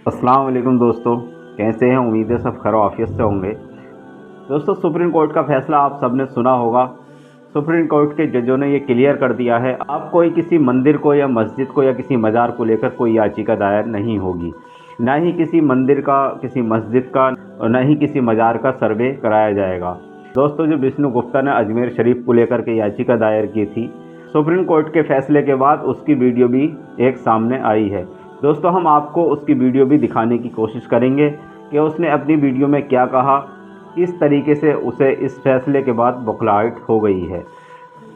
अस्सलाम वालेकुम दोस्तों, कैसे हैं? उम्मीद है सब खैर आफियत से होंगे। दोस्तों, सुप्रीम कोर्ट का फैसला आप सबने सुना होगा। सुप्रीम कोर्ट के जजों ने ये क्लियर कर दिया है, अब कोई किसी मंदिर को या मस्जिद को या किसी मज़ार को लेकर कोई याचिका दायर नहीं होगी। ना ही किसी मंदिर का, किसी मस्जिद का, और न ही किसी मज़ार का सर्वे कराया जाएगा। दोस्तों, जो विष्णु गुप्ता ने अजमेर शरीफ को लेकर के याचिका दायर की थी, सुप्रीम कोर्ट के फैसले के बाद उसकी वीडियो भी एक सामने आई है। दोस्तों, हम आपको उसकी वीडियो भी दिखाने की कोशिश करेंगे कि उसने अपनी वीडियो में क्या कहा, किस तरीके से उसे इस फैसले के बाद बौखलाहट हो गई है।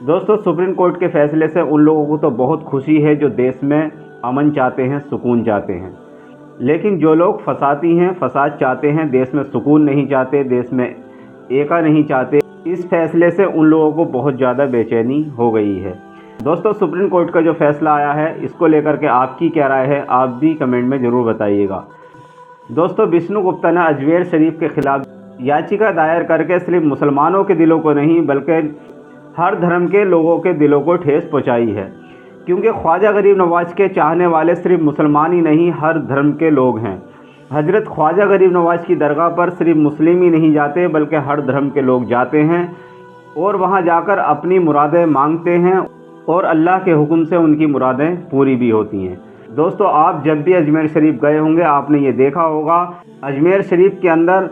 दोस्तों, सुप्रीम कोर्ट के फैसले से उन लोगों को तो बहुत खुशी है जो देश में अमन चाहते हैं, सुकून चाहते हैं। लेकिन जो लोग फसाती हैं, फसाद चाहते हैं, देश में सुकून नहीं चाहते, देश में एका नहीं चाहते, इस फैसले से उन लोगों को बहुत ज़्यादा बेचैनी हो गई है। दोस्तों, सुप्रीम कोर्ट का जो फैसला आया है, इसको लेकर के आपकी क्या राय है, आप भी कमेंट में ज़रूर बताइएगा। दोस्तों, विष्णु गुप्ता ने अजमेर शरीफ के खिलाफ याचिका दायर करके सिर्फ मुसलमानों के दिलों को नहीं बल्कि हर धर्म के लोगों के दिलों को ठेस पहुंचाई है। क्योंकि ख्वाजा गरीब नवाज के चाहने वाले सिर्फ मुसलमान ही नहीं, हर धर्म के लोग हैं। हजरत ख्वाजा गरीब नवाज की दरगाह पर सिर्फ मुस्लिम ही नहीं जाते बल्कि हर धर्म के लोग जाते हैं और वहां जाकर अपनी मुरादें मांगते हैं और अल्लाह के हुक्म से उनकी मुरादें पूरी भी होती हैं। दोस्तों, आप जब भी अजमेर शरीफ गए होंगे, आपने ये देखा होगा, अजमेर शरीफ के अंदर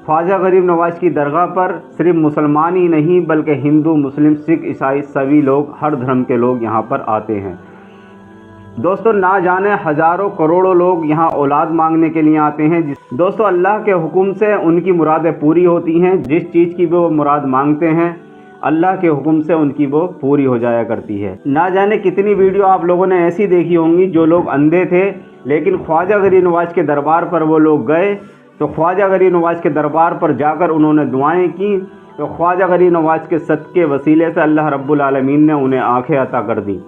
ख्वाजा गरीब नवाज की दरगाह पर सिर्फ मुसलमान ही नहीं बल्कि हिंदू, मुस्लिम, सिख, ईसाई सभी लोग, हर धर्म के लोग यहाँ पर आते हैं। दोस्तों, ना जाने हज़ारों करोड़ों लोग यहाँ औलाद मांगने के लिए आते हैं। दोस्तों, अल्लाह के हुक्म से उनकी मुरादें पूरी होती हैं। जिस चीज़ की वो मुराद मांगते हैं, अल्लाह के हुक्म से उनकी वो पूरी हो जाया करती है। ना जाने कितनी वीडियो आप लोगों ने ऐसी देखी होंगी जो लोग अंधे थे, लेकिन ख्वाजा गरीब नवाज के दरबार पर वो लोग गए तो ख्वाजा गरीब नवाज के दरबार पर जाकर उन्होंने दुआएं की, तो ख्वाजा गरीब नवाज के सदके वसीले से अल्लाह रब्बुल आलमीन ने उन्हें आंखें अता कर दी।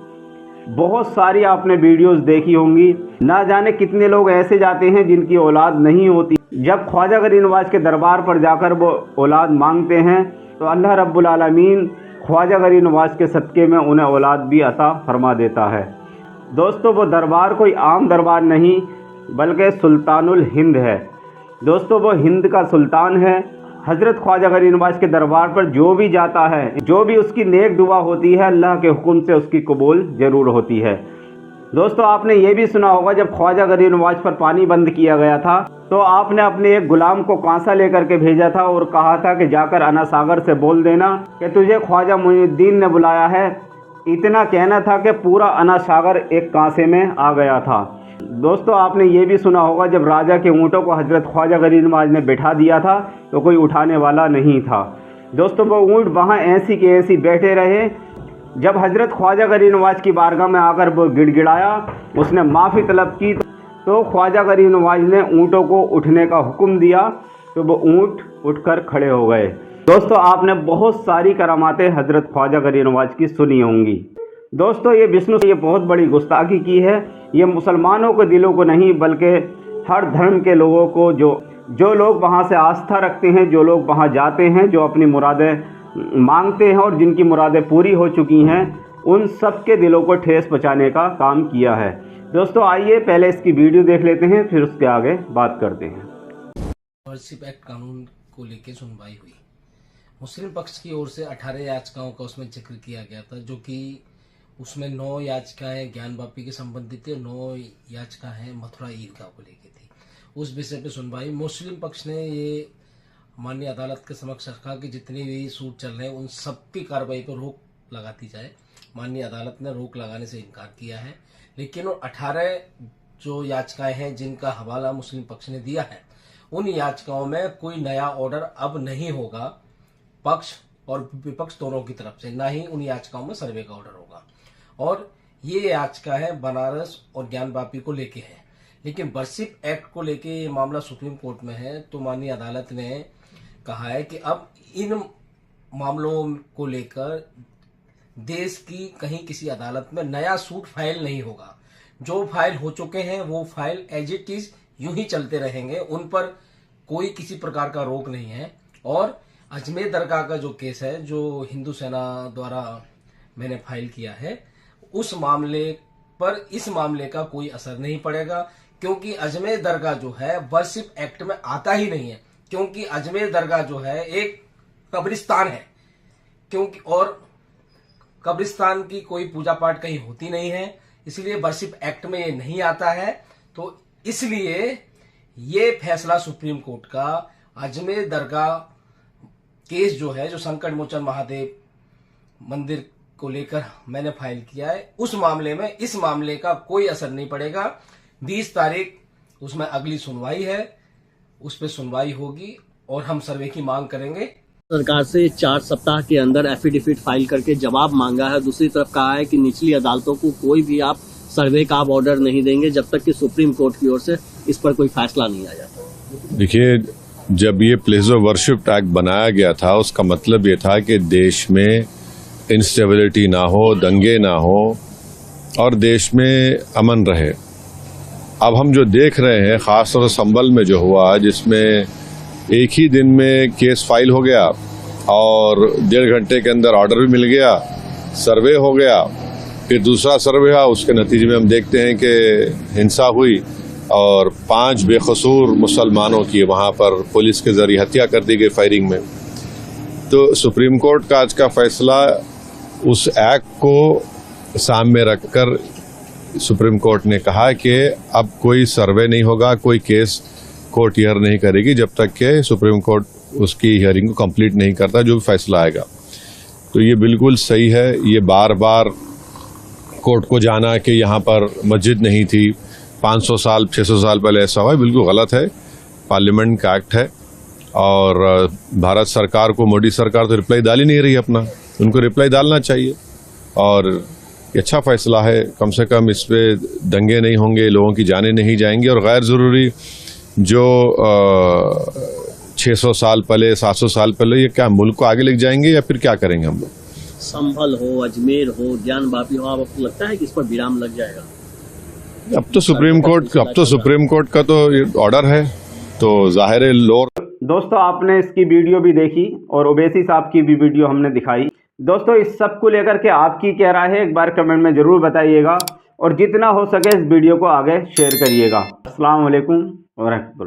बहुत सारी आपने वीडियोस देखी होंगी। ना जाने कितने लोग ऐसे जाते हैं जिनकी औलाद नहीं होती, जब ख्वाजा गरीब नवाज के दरबार पर जाकर वो औलाद मांगते हैं तो अल्लाह रब्बुल आलमीन ख्वाजा गरीब नवाज के सदक़े में उन्हें औलाद भी अता फरमा देता है। दोस्तों, वो दरबार कोई आम दरबार नहीं बल्कि सुल्तानुल हिंद है। दोस्तों, वो हिंद का सुल्तान है। हज़रत ख्वाजा गरीब नवाज के दरबार पर जो भी जाता है, जो भी उसकी नेक दुआ होती है, अल्लाह के हुक्म से उसकी कबूल ज़रूर होती है। दोस्तों, आपने ये भी सुना होगा, जब ख्वाजा गरीब नवाज पर पानी बंद किया गया था तो आपने अपने एक गुलाम को कांसा लेकर के भेजा था और कहा था कि जाकर अना सागर से बोल देना कि तुझे ख्वाजा मुइनुद्दीन ने बुलाया है। इतना कहना था कि पूरा अना सागर एक कांसे में आ गया था। दोस्तों, आपने ये भी सुना होगा, जब राजा के ऊँटों को हज़रत ख्वाजा गरीब नवाज ने बैठा दिया था तो कोई उठाने वाला नहीं था। दोस्तों, वो ऊँट वहाँ ऐसी के ऐसी बैठे रहे। जब हज़रत ख्वाजा गरीब नवाज की बारगाह में आकर वो गिड़गिड़ाया, उसने माफ़ी तलब की, तो ख्वाजा गरीब नवाज ने ऊँटों को उठने का हुक्म दिया तो वो ऊँट उठकर खड़े हो गए। दोस्तों, आपने बहुत सारी करामातें हज़रत ख्वाजा गरीब नवाज की सुनी होंगी। दोस्तों, ये विष्णु ये बहुत बड़ी गुस्ताखी की है। ये मुसलमानों के दिलों को नहीं बल्कि हर धर्म के लोगों को, जो लोग वहाँ से आस्था रखते हैं, जो लोग वहाँ जाते हैं, जो अपनी मुरादें मांगते हैं और जिनकी मुरादें पूरी हो चुकी हैं, उन सब के दिलों को ठेस पहुँचाने का काम किया है। दोस्तों, आइए पहले इसकी वीडियो देख लेते हैं, फिर उसके आगे बात करते हैं। वर्शिप एक्ट कानून को लेकर सुनवाई हुई। मुस्लिम पक्ष की ओर से 18 याचिकाओं का उसमें जिक्र किया गया था, जो कि उसमें 9 याचिकाएं ज्ञानवापी के संबंधित थी, 9 याचिकाएं मथुरा ईदगाह को लेकर थी। उस विषय पे सुनवाई मुस्लिम पक्ष ने ये माननीय अदालत के समक्ष रखा कि जितनी भी सूट चल रहे हैं उन सब की कार्रवाई पर रोक लगाती जाए। माननीय अदालत ने रोक लगाने से इनकार किया है, लेकिन 18 जो याचिकाएं हैं जिनका हवाला मुस्लिम पक्ष ने दिया है, उन याचिकाओं में कोई नया ऑर्डर अब नहीं होगा पक्ष और विपक्ष दोनों की तरफ से, ना ही उन याचिकाओं में सर्वे का ऑर्डर होगा। और ये याचिका है बनारस और ज्ञानवापी को लेके है, लेकिन वर्शिप एक्ट को लेके ये मामला सुप्रीम कोर्ट में है। तो माननीय अदालत ने कहा है कि अब इन मामलों को लेकर देश की कहीं किसी अदालत में नया सूट फाइल नहीं होगा। जो फाइल हो चुके हैं वो फाइल एज इट इज यूं ही चलते रहेंगे, उन पर कोई किसी प्रकार का रोक नहीं है। और अजमेर दरगाह का जो केस है, जो हिंदू सेना द्वारा मैंने फाइल किया है, उस मामले पर इस मामले का कोई असर नहीं पड़ेगा, क्योंकि अजमेर दरगाह जो है वर्शिप एक्ट में आता ही नहीं है, क्योंकि अजमेर दरगाह जो है एक कब्रिस्तान है, क्योंकि और कब्रिस्तान की कोई पूजा पाठ कहीं होती नहीं है, इसलिए वर्शिप एक्ट में ये नहीं आता है। तो इसलिए ये फैसला सुप्रीम कोर्ट का अजमेर दरगाह केस जो है, जो संकट मोचन महादेव मंदिर को लेकर मैंने फाइल किया है, उस मामले में इस मामले का कोई असर नहीं पड़ेगा। 20 तारीख उसमें अगली सुनवाई है, उस पर सुनवाई होगी और हम सर्वे की मांग करेंगे। सरकार से 4 सप्ताह के अंदर एफिडेविट फाइल करके जवाब मांगा है। दूसरी तरफ कहा है कि निचली अदालतों को कोई भी आप सर्वे का आप ऑर्डर नहीं देंगे जब तक कि सुप्रीम कोर्ट की ओर से इस पर कोई फैसला नहीं आ जाता। देखिए, जब ये प्लेस ऑफ वर्शिप एक्ट बनाया गया था, उसका मतलब ये था कि देश में इंस्टेबिलिटी ना हो, दंगे ना हो और देश में अमन रहे। अब हम जो देख रहे हैं, खासतौर से संभल में जो हुआ, जिसमें एक ही दिन में केस फाइल हो गया और 1.5 घंटे के अंदर ऑर्डर भी मिल गया, सर्वे हो गया, फिर दूसरा सर्वे हुआ, उसके नतीजे में हम देखते हैं कि हिंसा हुई और 5 बेकसूर मुसलमानों की वहाँ पर पुलिस के जरिए हत्या कर दी गई फायरिंग में। तो सुप्रीम कोर्ट का आज का फैसला उस एक्ट को सामने रखकर सुप्रीम कोर्ट ने कहा कि अब कोई सर्वे नहीं होगा, कोई केस कोर्ट हियर नहीं करेगी जब तक कि सुप्रीम कोर्ट उसकी हियरिंग को कंप्लीट नहीं करता, जो भी फैसला आएगा। तो ये बिल्कुल सही है। ये बार बार कोर्ट को जाना कि यहाँ पर मस्जिद नहीं थी, 500 साल 600 साल पहले ऐसा हुआ, बिल्कुल गलत है। पार्लियामेंट का एक्ट है और भारत सरकार को, मोदी सरकार तो रिप्लाई डाल ही नहीं रही अपना, उनको रिप्लाई डालना चाहिए। और ये अच्छा फैसला है, कम से कम इस पे दंगे नहीं होंगे, लोगों की जानें नहीं जाएंगी और गैर ज़रूरी जो 600 साल पहले 700 साल पहले, ये क्या मुल्क को आगे लेके जाएंगे या फिर क्या करेंगे हम लोग? संभल हो, अजमेर हो, ज्ञान बापी हो, आपको लगता है कि इस पर विराम लग जाएगा? अब तो सुप्रीम कोर्ट का तो ऑर्डर है, तो जाहिर है लोअर। दोस्तों, आपने इसकी वीडियो भी देखी और ओवैसी साहब की भी वीडियो हमने दिखाई। दोस्तों, इस सब को लेकर के आपकी क्या राय है, एक बार कमेंट में ज़रूर बताइएगा और जितना हो सके इस वीडियो को आगे शेयर करिएगा। अस्सलाम वालेकुम व रहमतुल्लाह।